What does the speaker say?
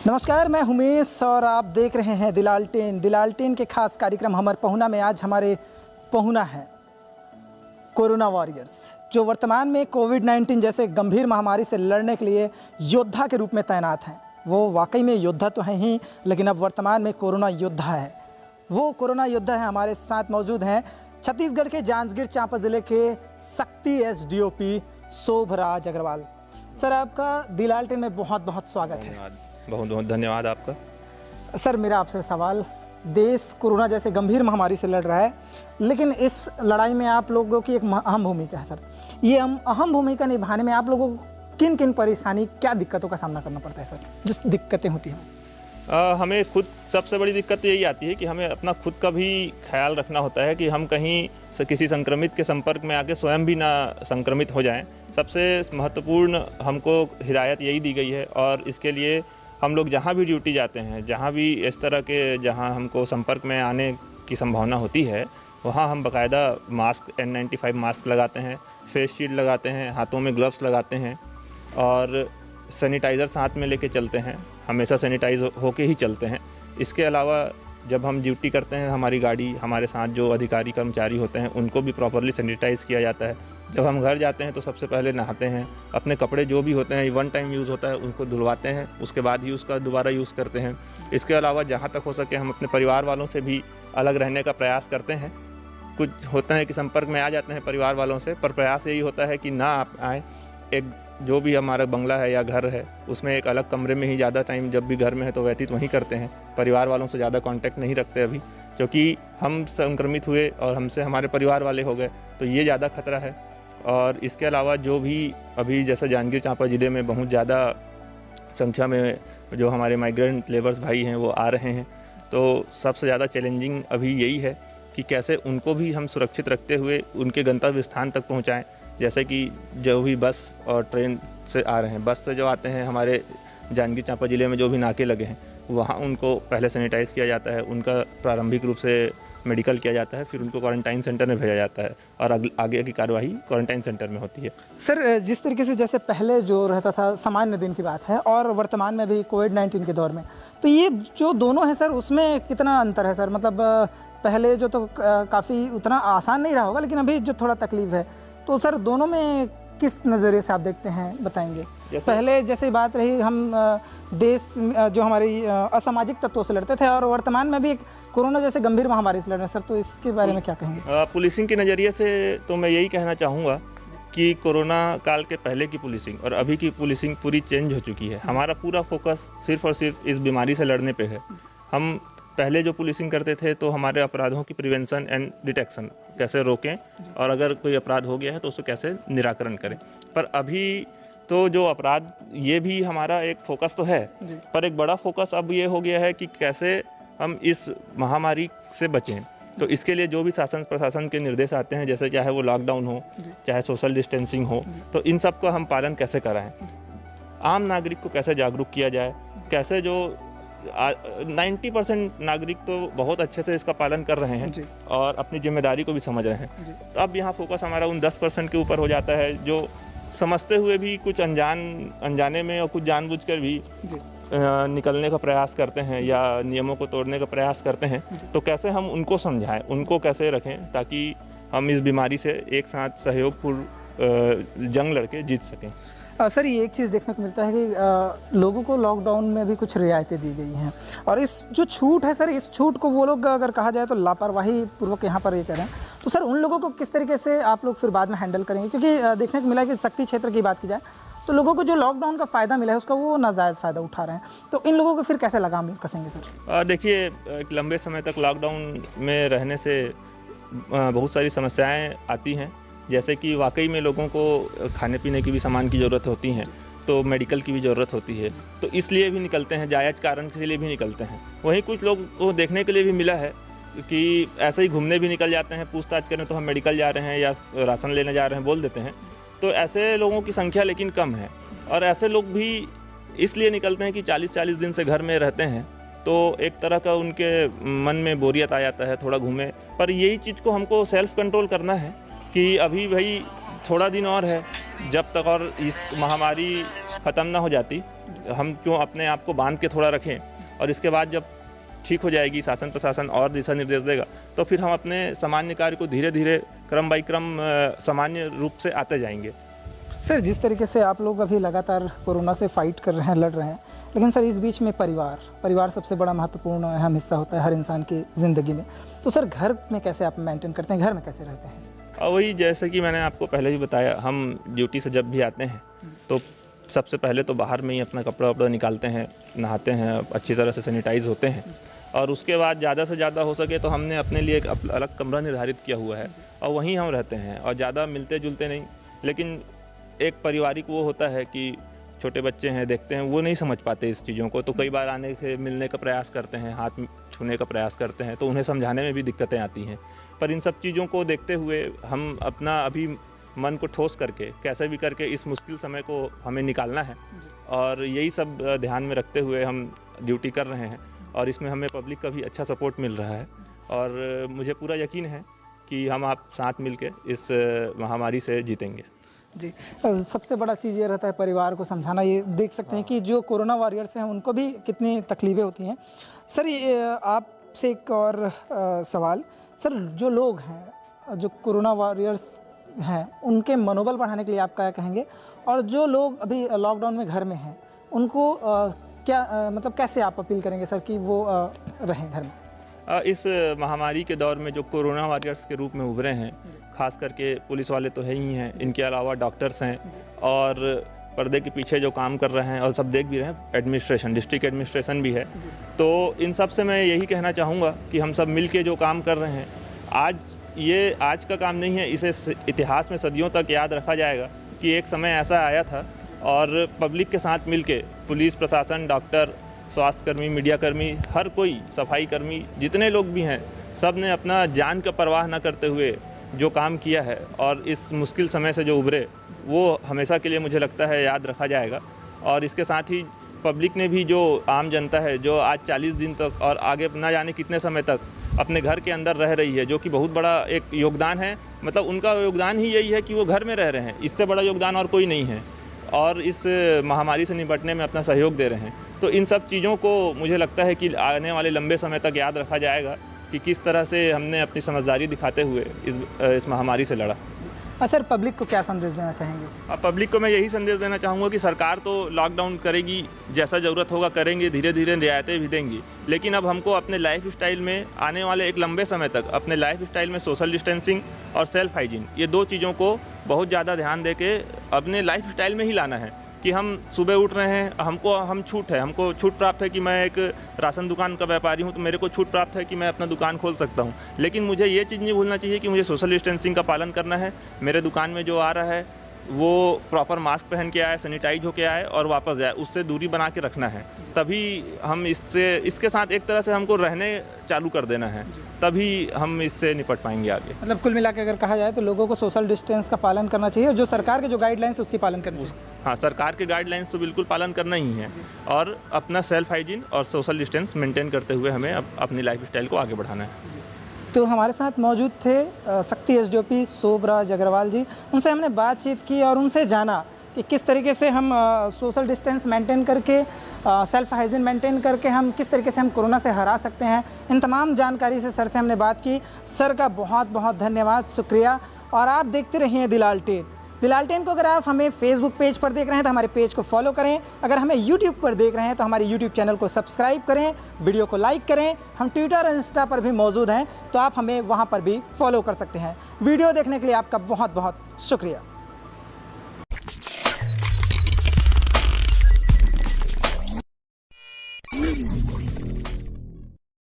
नमस्कार, मैं उमेश और आप देख रहे हैं दिलालटेन के खास कार्यक्रम हमर पहुना में। आज हमारे पहुना हैं कोरोना वॉरियर्स, जो वर्तमान में कोविड-19 जैसे गंभीर महामारी से लड़ने के लिए योद्धा के रूप में तैनात हैं। वो वाकई में योद्धा तो हैं ही, लेकिन अब वर्तमान में कोरोना योद्धा है। वो कोरोना योद्धा है, हमारे साथ मौजूद हैं छत्तीसगढ़ के जांजगीर चांपा ज़िले के शक्ति एसडीओपी शोभराज अग्रवाल। सर, आपका दिलालटेन में बहुत बहुत स्वागत है। बहुत बहुत धन्यवाद आपका। सर, मेरा आपसे सवाल, देश कोरोना जैसे गंभीर महामारी से लड़ रहा है, लेकिन इस लड़ाई में आप लोगों की एक अहम भूमिका है। सर, ये अहम भूमिका निभाने में आप लोगों को किन किन परेशानी, क्या दिक्कतों का सामना करना पड़ता है सर, जो दिक्कतें होती हैं? हमें खुद सबसे बड़ी दिक्कत तो यही आती है कि हमें अपना खुद का भी ख्याल रखना होता है कि हम कहीं किसी संक्रमित के संपर्क में आके स्वयं भी ना संक्रमित हो जाएं। सबसे महत्वपूर्ण हमको हिदायत यही दी गई है, और इसके लिए हम लोग जहाँ भी ड्यूटी जाते हैं, जहाँ भी इस तरह के जहाँ हमको संपर्क में आने की संभावना होती है, वहाँ हम बाकायदा मास्क N95 मास्क लगाते हैं, फेस शील्ड लगाते हैं, हाथों में ग्लव्स लगाते हैं और सैनिटाइज़र साथ में लेके चलते हैं। हमेशा सैनिटाइज होके ही चलते हैं। इसके अलावा जब हम ड्यूटी करते हैं, हमारी गाड़ी, हमारे साथ जो अधिकारी कर्मचारी होते हैं, उनको भी प्रॉपरली सैनिटाइज़ किया जाता है। जब हम घर जाते हैं तो सबसे पहले नहाते हैं, अपने कपड़े जो भी होते हैं वन टाइम यूज़ होता है उनको धुलवाते हैं, उसके बाद ही उसका दोबारा यूज़ करते हैं। इसके अलावा जहाँ तक हो सके हम अपने परिवार वालों से भी अलग रहने का प्रयास करते हैं। कुछ होते हैं कि संपर्क में आ जाते हैं परिवार वालों से, पर प्रयास यही होता है कि ना आप आएँ। एक जो भी हमारा बंगला है या घर है, उसमें एक अलग कमरे में ही ज़्यादा टाइम जब भी घर में है तो व्यतीत वहीं करते हैं। परिवार वालों से ज़्यादा कांटेक्ट नहीं रखते अभी, क्योंकि हम संक्रमित हुए और हमसे हमारे परिवार वाले हो गए तो ये ज़्यादा खतरा है। और इसके अलावा जो भी अभी जैसे जांजगीर चांपा ज़िले में बहुत ज़्यादा संख्या में जो हमारे माइग्रेंट लेबर्स भाई हैं वो आ रहे हैं, तो सबसे ज़्यादा चैलेंजिंग अभी यही है कि कैसे उनको भी हम सुरक्षित रखते हुए उनके गंतव्य स्थान तक पहुँचाएँ। जैसे कि जो भी बस और ट्रेन से आ रहे हैं, बस से जो आते हैं, हमारे जांजगीर चांपा ज़िले में जो भी नाके लगे हैं वहाँ उनको पहले सैनिटाइज़ किया जाता है, उनका प्रारंभिक रूप से मेडिकल किया जाता है, फिर उनको क्वारंटाइन सेंटर में भेजा जाता है और आगे की कार्यवाही क्वारंटाइन सेंटर में होती है। सर, जिस तरीके से जैसे पहले जो रहता था सामान्य दिन की बात है और वर्तमान में भी कोविड-19 के दौर में, तो ये जो दोनों हैं सर, उसमें कितना अंतर है सर? मतलब पहले जो तो काफ़ी उतना आसान नहीं रहा होगा, लेकिन अभी जो थोड़ा तकलीफ है, तो सर दोनों में किस नज़रिए से आप देखते हैं, बताएंगे? पहले जैसे बात रही, हम देश जो हमारी असामाजिक तत्वों से लड़ते थे और वर्तमान में भी एक कोरोना जैसे गंभीर महामारी से लड़ रहे हैं सर, तो इसके बारे में क्या कहेंगे? पुलिसिंग के नज़रिए से तो मैं यही कहना चाहूँगा कि कोरोना काल के पहले की पुलिसिंग और अभी की पुलिसिंग पूरी चेंज हो चुकी है। हमारा पूरा फोकस सिर्फ और सिर्फ इस बीमारी से लड़ने पे है। हम पहले जो पुलिसिंग करते थे तो हमारे अपराधों की प्रिवेंशन एंड डिटेक्शन, कैसे रोकें और अगर कोई अपराध हो गया है तो उसको कैसे निराकरण करें। पर अभी तो जो अपराध, ये भी हमारा एक फोकस तो है, पर एक बड़ा फोकस अब ये हो गया है कि कैसे हम इस महामारी से बचें। तो इसके लिए जो भी शासन प्रशासन के निर्देश आते हैं, जैसे चाहे वो लॉकडाउन हो, चाहे सोशल डिस्टेंसिंग हो, तो इन सब का हम पालन कैसे कराएं, आम नागरिक को कैसे जागरूक किया जाए, कैसे जो 90% नागरिक तो बहुत अच्छे से इसका पालन कर रहे हैं और अपनी जिम्मेदारी को भी समझ रहे हैं। तो अब यहाँ फोकस हमारा उन 10% के ऊपर हो जाता है जो समझते हुए भी कुछ अनजाने में और कुछ जानबूझकर भी निकलने का प्रयास करते हैं या नियमों को तोड़ने का प्रयास करते हैं। तो कैसे हम उनको समझाएं, उनको कैसे रखें ताकि हम इस बीमारी से एक साथ सहयोगपूर्ण जंग लड़के जीत सकें। सर, ये एक चीज़ देखने को मिलता है कि लोगों को लॉकडाउन में भी कुछ रियायतें दी गई हैं, और इस जो छूट है सर, इस छूट को वो लोग अगर कहा जाए तो लापरवाही पूर्वक यहाँ पर ये करें, तो सर उन लोगों को किस तरीके से आप लोग फिर बाद में हैंडल करेंगे? क्योंकि देखने को मिला कि शक्ति क्षेत्र की बात की जाए तो लोगों को जो लॉकडाउन का फ़ायदा मिला है उसका वो नाजायज़ फ़ायदा उठा रहे हैं, तो इन लोगों को फिर कैसे लगाम कसेंगे सर? देखिए, एक लंबे समय तक लॉकडाउन में रहने से बहुत सारी समस्याएँ आती हैं, जैसे कि वाकई में लोगों को खाने पीने की भी सामान की ज़रूरत होती है, तो मेडिकल की भी ज़रूरत होती है, तो इसलिए भी निकलते हैं, जायज़ कारण के लिए भी निकलते हैं। वहीं कुछ लोग को देखने के लिए भी मिला है कि ऐसे ही घूमने भी निकल जाते हैं, पूछताछ करें तो हम मेडिकल जा रहे हैं या राशन लेने जा रहे हैं बोल देते हैं। तो ऐसे लोगों की संख्या लेकिन कम है, और ऐसे लोग भी इसलिए निकलते हैं कि 40-40 दिन से घर में रहते हैं, तो एक तरह का उनके मन में बोरियत आ जाता है, थोड़ा घूमे। पर यही चीज़ को हमको सेल्फ कंट्रोल करना है कि अभी भाई थोड़ा दिन और है, जब तक और इस महामारी ख़त्म ना हो जाती हम क्यों अपने आप को बांध के थोड़ा रखें, और इसके बाद जब ठीक हो जाएगी, शासन प्रशासन और दिशा निर्देश देगा, तो फिर हम अपने सामान्य कार्य को धीरे धीरे क्रम बाई क्रम सामान्य रूप से आते जाएंगे। सर, जिस तरीके से आप लोग अभी लगातार कोरोना से फाइट कर रहे हैं, लड़ रहे हैं, लेकिन सर इस बीच में परिवार सबसे बड़ा महत्वपूर्ण अहम हिस्सा होता है हर इंसान की ज़िंदगी में। तो सर घर में कैसे आप मेंटेन करते हैं, घर में कैसे रहते हैं? और वही जैसे कि मैंने आपको पहले भी बताया, हम ड्यूटी से जब भी आते हैं तो सबसे पहले तो बाहर में ही अपना कपड़ा वपड़ा निकालते हैं, नहाते हैं, अच्छी तरह से सैनिटाइज होते हैं, और उसके बाद ज़्यादा से ज़्यादा हो सके तो हमने अपने लिए एक अलग कमरा निर्धारित किया हुआ है और वहीं हम रहते हैं, और ज़्यादा मिलते जुलते नहीं। लेकिन एक पारिवारिक वो होता है कि छोटे बच्चे हैं, देखते हैं, वो नहीं समझ पाते इस चीज़ों को, तो कई बार आने से मिलने का प्रयास करते हैं, हाथ छूने का प्रयास करते हैं, तो उन्हें समझाने में भी दिक्कतें आती हैं। पर इन सब चीज़ों को देखते हुए हम अपना अभी मन को ठोस करके कैसे भी करके इस मुश्किल समय को हमें निकालना है, और यही सब ध्यान में रखते हुए हम ड्यूटी कर रहे हैं, और इसमें हमें पब्लिक का भी अच्छा सपोर्ट मिल रहा है, और मुझे पूरा यकीन है कि हम आप साथ मिलके इस महामारी से जीतेंगे। जी, सबसे बड़ा चीज़ ये रहता है परिवार को समझाना। ये देख सकते हैं कि जो कोरोना वॉरियर्स हैं उनको भी कितनी तकलीफ़ें होती हैं। सर ये आपसे एक और सवाल, सर जो लोग हैं, जो कोरोना वॉरियर्स हैं, उनके मनोबल बढ़ाने के लिए आप क्या कहेंगे, और जो लोग अभी लॉकडाउन में घर में हैं उनको क्या मतलब कैसे आप अपील करेंगे सर कि वो रहें घर में? इस महामारी के दौर में जो कोरोना वॉरियर्स के रूप में उभरे हैं, खास करके पुलिस वाले तो है ही हैं, इनके अलावा डॉक्टर्स हैं, और पर्दे के पीछे जो काम कर रहे हैं और सब देख भी रहे हैं, एडमिनिस्ट्रेशन, डिस्ट्रिक्ट एडमिनिस्ट्रेशन भी है। तो इन सब से मैं यही कहना चाहूँगा कि हम सब मिल के जो काम कर रहे हैं, आज का काम नहीं है, इसे इतिहास में सदियों तक याद रखा जाएगा कि एक समय ऐसा आया था, और पब्लिक के साथ मिल के पुलिस प्रशासन, डॉक्टर, स्वास्थ्यकर्मी, मीडियाकर्मी, हर कोई, सफाई कर्मी, जितने लोग भी हैं, सब ने अपना जान का परवाह न करते हुए जो काम किया है, और इस मुश्किल समय से जो उभरे, वो हमेशा के लिए मुझे लगता है याद रखा जाएगा। और इसके साथ ही पब्लिक ने भी, जो आम जनता है, जो आज 40 दिन तक और आगे ना जाने कितने समय तक अपने घर के अंदर रह रही है, जो कि बहुत बड़ा एक योगदान है, मतलब उनका योगदान ही यही है कि वो घर में रह रहे हैं, इससे बड़ा योगदान और कोई नहीं है, और इस महामारी से निपटने में अपना सहयोग दे रहे हैं। तो इन सब चीज़ों को मुझे लगता है कि आने वाले लंबे समय तक याद रखा जाएगा कि किस तरह से हमने अपनी समझदारी दिखाते हुए इस महामारी से लड़ा। सर पब्लिक को क्या संदेश देना चाहेंगे? अब पब्लिक को मैं यही संदेश देना चाहूँगा कि सरकार तो लॉकडाउन करेगी, जैसा ज़रूरत होगा करेंगे, धीरे धीरे रियायतें भी देंगी, लेकिन अब हमको अपने लाइफ स्टाइल में आने वाले एक लंबे समय तक अपने लाइफ स्टाइल में सोशल डिस्टेंसिंग और सेल्फ हाइजीन, ये दो चीज़ों को बहुत ज़्यादा ध्यान दे के अपने लाइफ स्टाइल में ही लाना है। कि हम सुबह उठ रहे हैं, हमको छूट प्राप्त है कि मैं एक राशन दुकान का व्यापारी हूं, तो मेरे को छूट प्राप्त है कि मैं अपना दुकान खोल सकता हूं, लेकिन मुझे ये चीज़ नहीं भूलना चाहिए कि मुझे सोशल डिस्टेंसिंग का पालन करना है। मेरे दुकान में जो आ रहा है वो प्रॉपर मास्क पहन के आए, सैनिटाइज होके आए और वापस जाए, उससे दूरी बना के रखना है। तभी हम इसके साथ एक तरह से हमको रहने चालू कर देना है, तभी हम इससे निपट पाएंगे आगे। मतलब कुल मिला के अगर कहा जाए तो लोगों को सोशल डिस्टेंस का पालन करना चाहिए, और जो सरकार के जो गाइडलाइंस है उसकी पालन करना चाहिए। हाँ, सरकार के गाइडलाइंस तो बिल्कुल पालन करना ही है, और अपना सेल्फ हाइजीन और सोशल डिस्टेंस मेंटेन करते हुए हमें अपनी लाइफ स्टाइल को आगे बढ़ाना है। तो हमारे साथ मौजूद थे शक्ति एसडीओपी शोभराज अग्रवाल जी। उनसे हमने बातचीत की और उनसे जाना कि किस तरीके से हम सोशल डिस्टेंस मेंटेन करके, सेल्फ हाइजीन मेंटेन करके हम किस तरीके से हम कोरोना से हरा सकते हैं। इन तमाम जानकारी से सर से हमने बात की। सर का बहुत बहुत धन्यवाद, शुक्रिया। और आप देखते रहिए दिलालटेन को। अगर आप हमें फेसबुक पेज पर देख रहे हैं तो हमारे पेज को फॉलो करें, अगर हमें यूट्यूब पर देख रहे हैं तो हमारे यूट्यूब चैनल को सब्सक्राइब करें, वीडियो को लाइक करें। हम ट्विटर और इंस्टा पर भी मौजूद हैं, तो आप हमें वहां पर भी फॉलो कर सकते हैं। वीडियो देखने के लिए आपका बहुत बहुत शुक्रिया।